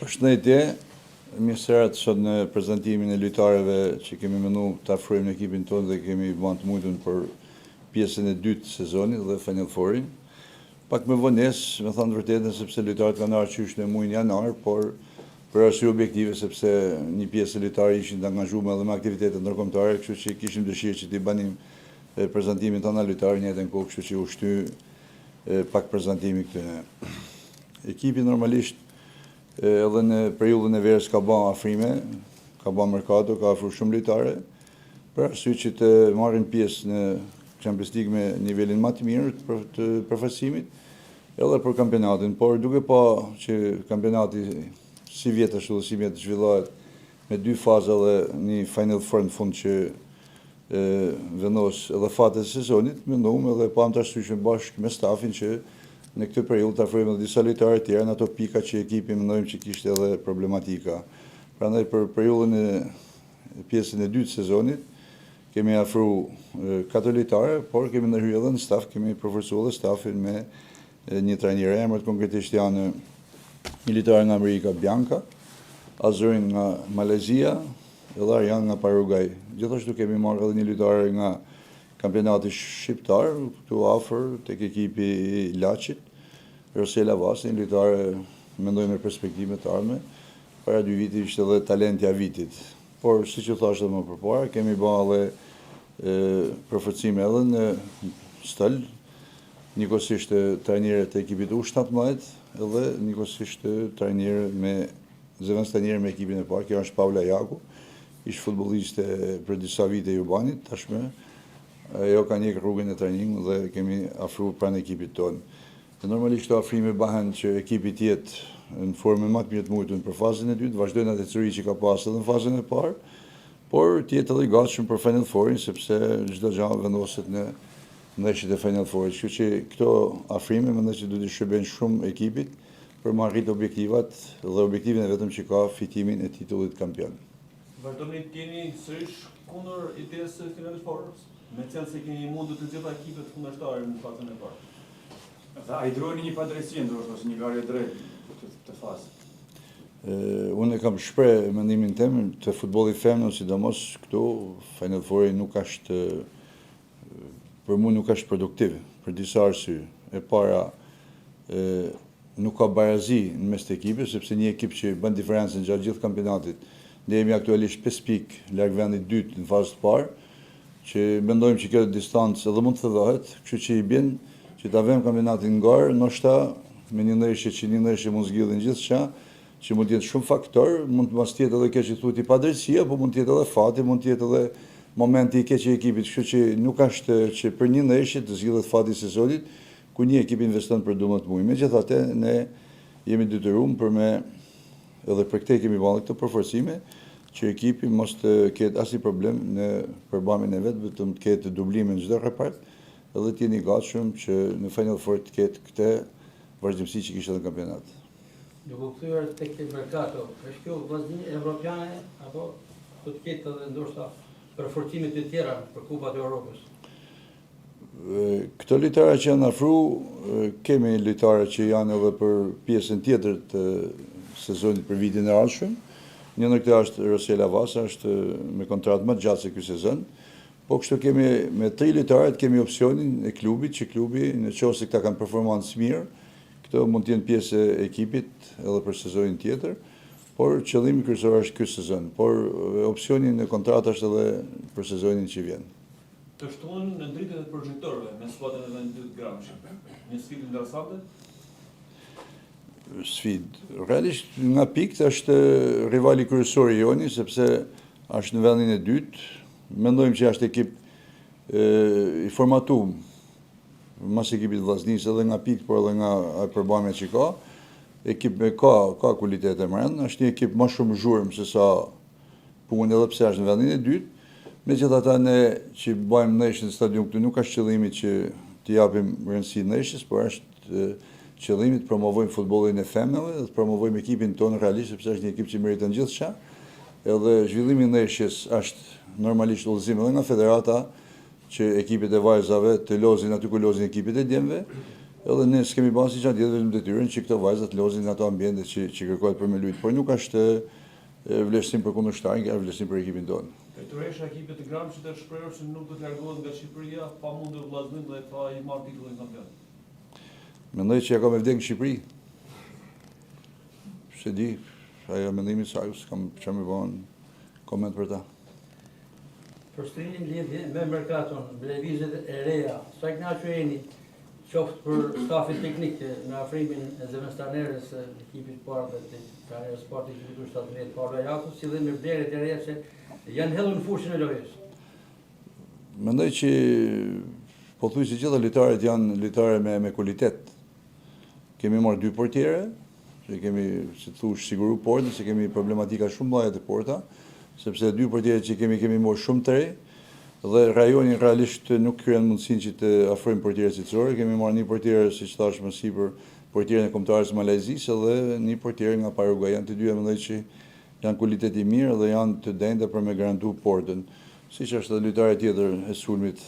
Përshëndetje, mirë se erdhët sot në prezantimin e lojtarëve që kemi menduar të afrojmë në ekipin tonë dhe kemi bënë të mujtën për pjesën e dytë të sezonit dhe Final Fourin. Pak me vonesë, me thënë vërtetën, sepse lojtarët kanë ardhur qysh në muajin janar, por për arsye objektive sepse një pjesë e lojtarëve ishin të angazhuar edhe me aktivitete ndërkombëtare, kështu që kishim dëshirë që t'i banim prezantimin tonë lojtarëve në njëjtën kohë, kështu që u shty pak prezantimi këtyre. Ekipi normalisht edhe në periudhën e verës ka bën afrime, ka bën merkato, ka afruar shumë lojtare, për arsye që të marrin pjesë në Champions League me nivelin më të mirë të përfaqësimit, edhe për kampionatin, por duke pa që kampionati si vjet ashtu dhe si vjet zhvillohet me dy faza dhe një Final Four në fund që vendos edhe fatet e sezonit, mendojmë edhe pam të arsyeshëm bashkë me stafin që në këtë periudhë të afrojmë edhe disa lojtarë të tjerë në ato pika që ekipi mendojmë që kishte edhe problematika. Prandaj për periudhën e pjesën e dytë të sezonit kemi afruar 4 lojtarë, por kemi ndërhyrë edhe në staf, kemi përforcuar edhe stafin me një trajner. Emrat konkretisht janë një lojtar nga Amerika, Bianca, Azurin nga Malezia, edhe Arjan nga Paraguay. Gjithashtu kemi marrë edhe një lojtar nga kampionati shqiptar, këtu afër tek ekipi i Laçit, Rosela Vasi, një lojtar mendojmë me perspektive të ardhme. Para 2 vite ishte edhe talenti i vitit. Por siç u thash edhe më përpara, kemi bërë edhe përforcime edhe në Stol, njëkohësisht trajnerë të ekipit U17, edhe njëkohësisht trajnerë me zëvendës trajnerë me ekipin e parë, kjo është Paula Jaku, ish futbolliste për disa vite i Urbanit, tashmë ajo ka njekë rrugën e trajning dhe kemi afruar pranë ekipit tonë. Normalisht këto afrime bëhen që ekipi të jetë në formë më të mirë të mujtën për fazën e dytë, vazhdojnë atë ecuri që ka pasur edhe në fazën e parë, por të jetë edhe i gatshëm për Final Fourin sepse çdo gjë vendoset në ndeshjet e Final Fourit. Kështu që këto afrime mendoj që duhet të shërbejnë shumë ekipit për të arritur objektivat dhe objektivin e vetëm që ka fitimin e titullit kampion. Vazhdoni të jeni sërish kundër idesë së Final Fourës? Me qenë se keni mundur të gjitha ekipet kundërshtare në fazën e parë. Dhe a i drojnë një padrejtësi ndoshta ose një garje drejtë të fazë? Unë kam shpreh mendimin tim të futbollit femër, sidomos këtu Final Fouri nuk është për mua nuk është produktiv për disa arsye. E para nuk ka barazi në mes të ekipit, sepse një ekip që bën diferencën gjatë gjithë kampionatit, ne jemi aktualisht 5 pikë larg vendit dytë në fazën e parë, që mendojmë që kjo distancë edhe mund të thedhohet, kështu që i bën që ta vëmë kampionatin në garë, ndoshta me një ndeshje mund zgjidhin gjithçka, që mund të jetë shumë faktor, mund të mos jetë edhe kjo që thuhet i padrejtësia, por mund të jetë edhe fati, mund të jetë edhe momenti i keq i ekipit, kështu që nuk është që për një ndeshje të zgjidhet fati i sezonit, ku një ekip investon për 12 muaj. Megjithatë, ne jemi detyruar për me edhe për këtë kemi bërë këto përforcime, që ekipi mos të ketë asnjë problem në përbamjen e vet, vetëm të ketë dublime në çdo repart, edhe të jeni gatshëm që në Final Four të ketë këtë vazhdimsi që kishte në kampionat. Duke kthyer tek merkato, është kjo vazhdimi evropiane apo do të ketë edhe ndoshta përforcime të tjera për Kupat e Evropës? Këto lojtarë që janë afruar, kemi lojtarë që janë edhe për pjesën tjetër të sezonit për vitin e ardhshëm. Një ndër këto është Rosela Vasa, është me kontratë më të gjatë se ky sezon. Po kështu kemi me 3 lojtarët kemi opsionin e klubit, që klubi nëse këta kanë performancë mirë, këto mund të jenë pjesë e ekipit edhe për sezonin tjetër, por qëllimi kryesor është ky sezon, por opsioni në kontratë është edhe për sezonin që vjen. Të shtuan në dritën e projektorëve me skuadrën e vendit Gramsci. Një sfidë interesante? Sfidë. Realisht nga pikët është rivali kryesor i joni, sepse është në vendin e dytë. Mendojmë që është ekip i formatuar mas ekipit vllaznisë edhe nga pikët, por edhe nga përbamja që ka. Ekip me ka kualitete më rënd, është një ekip më shumë zhurmë se sa punë edhe pse është në vendin e dytë. Megjithatë ne që bëjmë ndeshje në stadium këtu nuk është qëllimi që të japim rëndësi ndeshjes, por është qëllimi të promovojmë futbollin e femrave dhe të promovojmë ekipin tonë realisht, sepse është një ekip që meriton gjithçka. Edhe zhvillimi i ndeshjes është normalisht udhëzim edhe nga federata që ekipet e vajzave të lozin aty ku lozin ekipet e djemve. Edhe ne s'kemi bërë si çfarë tjetër vetëm detyrën që këto vajzat lozin në ato ambiente që kërkohet për me luajtur, por nuk është vlerësim për kundërshtarin, është vlerësim për ekipin tonë. Drejtoresha e ekipit të Gramshit është shprehur se nuk do të largohet nga Shqipëria pa mundur vllaznim dhe pa i marrë titullin kampion. Mendoj që ja ka me vdekë në Shqipëri. Se di, ajo mendimi i saj, s'kam çfarë më bën koment për ta. Përshtrinim lidhje me merkaton, lëvizjet e reja, sa kënaqur jeni qoftë për stafin teknik në afrimin e zëvendëstanerës së ekipit parë të trajnerës parë të ekipit U17 Paolo Jaku, si dhe me vlerët e reja që janë hedhur në fushën e lojës. Mendoj që pothuajse gjithë lojtarët janë lojtarë me kualitet. Kemi marrë 2 portiere, që kemi, si thosh, siguru portën, se kemi problematika shumë mëdha të porta, sepse 2 portierët që kemi marrë shumë të re, dhe rajoni realisht nuk kryen mundësinë që të afrojmë portierët cilësore. Kemi marrë një portier, siç thash më sipër, portierin e kombëtarës së Malezisë dhe një portier nga Paraguay. Janë të dyja mendoj që janë kualitet i mirë dhe janë të denjta për me garantu portën. Siç është edhe lojtare tjetër e sulmit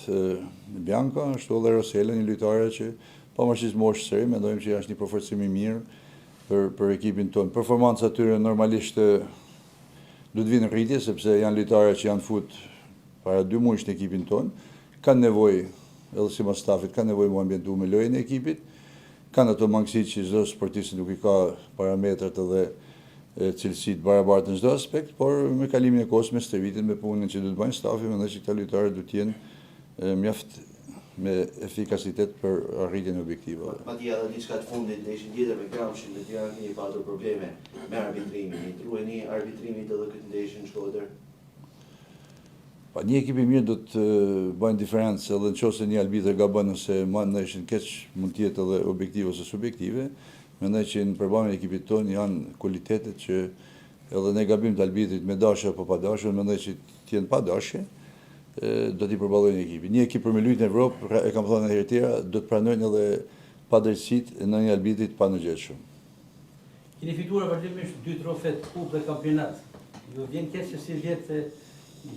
Bianca, ashtu edhe Rosela, një lojtare që pavarësisht moshës së re, mendojmë që është një përforcim i mirë për ekipin tonë. Performanca e tyre normalisht do të vinë në rritje sepse janë lojtarë që janë fut para 2 muajsh në ekipin tonë, kanë nevojë, edhe sipas stafit, kanë nevojë mu ambientu me lojën e ekipit, kanë ato mangësitë që çdo sportist nuk i ka parametrat edhe cilësitë barabartë në çdo aspekt, por me kalimin e kohës, me stërvitjen, me punën që do të bëjnë stafi, mendoj që këta lojtarë do të jenë mjaft me efikasitet për arritjen e objektivave. Matija, edhe diçka të fundit, ne ishin tjetër me Gramshin, dhe tjera keni patur probleme me arbitrimin. I truheni arbitrimit edhe këtë ndeshje në Shkodër? Pa një ekip i mirë do të bëjnë diferencë edhe nëse një arbitër gabon ose ndeshin keq mund të jetë edhe objektive ose subjektive. Mendoj që në përballjen e ekipit tonë janë kualitetet që edhe ne gabim të arbitrit me dashje apo pa dashje, mendoj që të jenë pa dashje, do t'i përballojnë ekipin. Një ekip për me luajtur në Evropë, e kam thënë herë tjera, do të pranojnë edhe padrejtësitë në një arbitrit pa nëgjeshëm. Keni fituar vazhdimisht 2 trofe të kupë dhe kampionat. Ju vjen keq se si vjet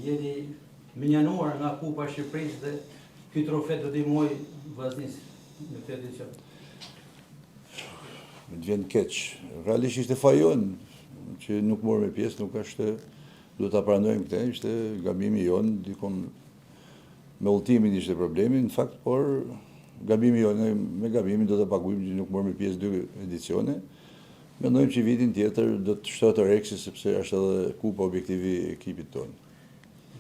jeni minjanuar nga Kupa e Shqipërisë dhe ky trofe do t'i muaj vllaznisë në këtë edicion. Më të vjen keq. Realisht ishte fajon që nuk morëm pjesë, nuk është, do ta pranojmë këtë, ishte gabimi jon, dikon me udhëtimin ishte problemi, në fakt, por gabimi jon, me gabimin do të paguajmë që nuk morëm pjesë 2 edicione. Mendojmë që vitin tjetër do të shtohet Oreksi sepse është edhe kupa objektivi e ekipit tonë.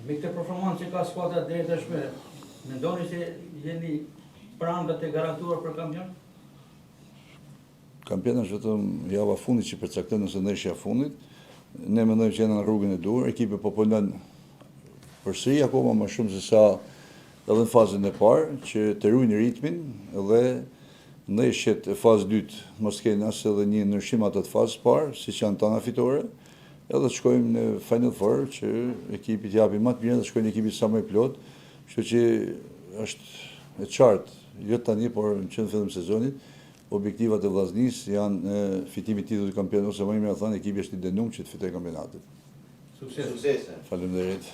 Me këtë performancë që ka skuadra deri tashmë, mendoni se jeni pranë të garantuar për kampion? Kampioni është vetëm java fundit që përcakton nëse ndeshja fundit. Ne mendojmë që janë në rrugën e duhur, ekipi po punon përsëri akoma më shumë se sa edhe në fazën e parë që të ruajnë ritmin dhe ndeshjet e fazë 2 mos kenë as edhe një ndryshim ato të fazës parë, siç janë tana fitore, edhe të shkojmë në Final Four që ekipi t'japi më të mirë dhe shkojnë ekipi sa më i plot, kështu që është e qartë, jo tani, por në qendër fillim sezonit, objektivat e vllaznisë janë fitimi i titullit kampion ose më mirë thënë ekipi është i dënuar që të fitojë kampionatin. Sukses. Suksese! Faleminderit.